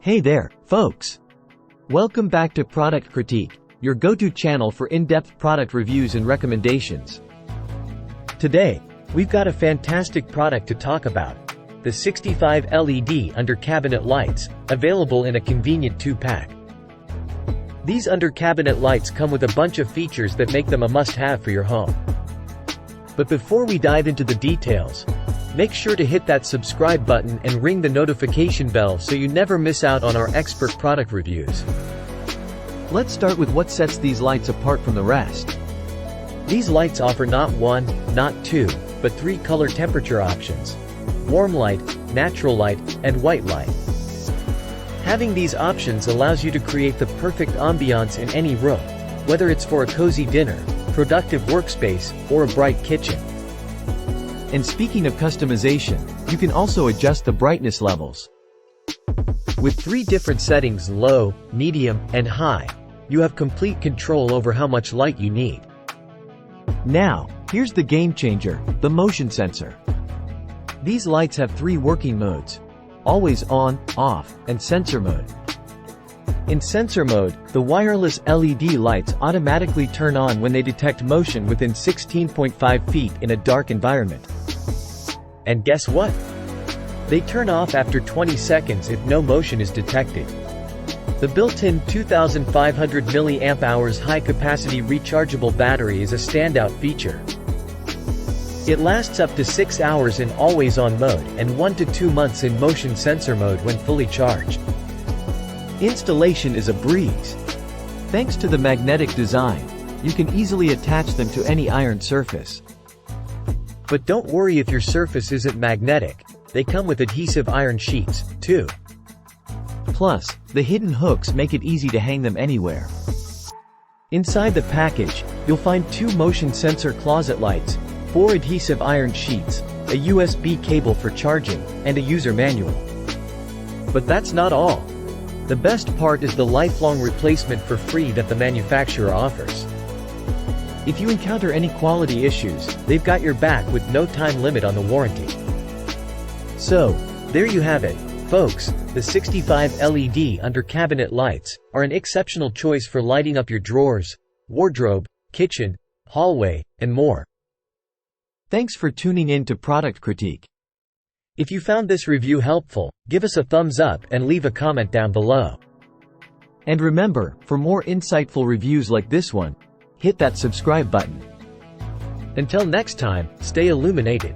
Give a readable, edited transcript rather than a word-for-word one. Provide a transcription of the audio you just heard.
Hey there, folks! Welcome back to Product Critique, your go-to channel for in-depth product reviews and recommendations. Today, we've got a fantastic product to talk about. The 65 LED under-cabinet lights, available in a convenient 2-pack. These under-cabinet lights come with a bunch of features that make them a must-have for your home. But before we dive into the details, make sure to hit that subscribe button and ring the notification bell so you never miss out on our expert product reviews. Let's start with what sets these lights apart from the rest. These lights offer not one, not two, but 3 color temperature options: warm light, natural light, and white light. Having these options allows you to create the perfect ambiance in any room, whether it's for a cozy dinner, productive workspace, or a bright kitchen. And speaking of customization, you can also adjust the brightness levels. With 3 different settings: low, medium, and high, you have complete control over how much light you need. Now, here's the game changer, the motion sensor. These lights have 3 working modes: always on, off, and sensor mode. In sensor mode, the wireless LED lights automatically turn on when they detect motion within 16.5 feet in a dark environment. And guess what? They turn off after 20 seconds if no motion is detected. The built-in 2500 mAh high-capacity rechargeable battery is a standout feature. It lasts up to 6 hours in always-on mode and 1 to 2 months in motion sensor mode when fully charged. Installation is a breeze. Thanks to the magnetic design, you can easily attach them to any iron surface. But don't worry if your surface isn't magnetic, they come with adhesive iron sheets, too. Plus, the hidden hooks make it easy to hang them anywhere. Inside the package, you'll find 2 motion sensor closet lights, 4 adhesive iron sheets, a USB cable for charging, and a user manual. But that's not all. The best part is the lifelong replacement for free that the manufacturer offers. If you encounter any quality issues, they've got your back with no time limit on the warranty. So, there you have it, folks. The 65 LED under-cabinet lights are an exceptional choice for lighting up your drawers, wardrobe, kitchen, hallway, and more. Thanks for tuning in to Product Critique. If you found this review helpful, give us a thumbs up and leave a comment down below. And remember, for more insightful reviews like this one, hit that subscribe button. Until next time, stay illuminated.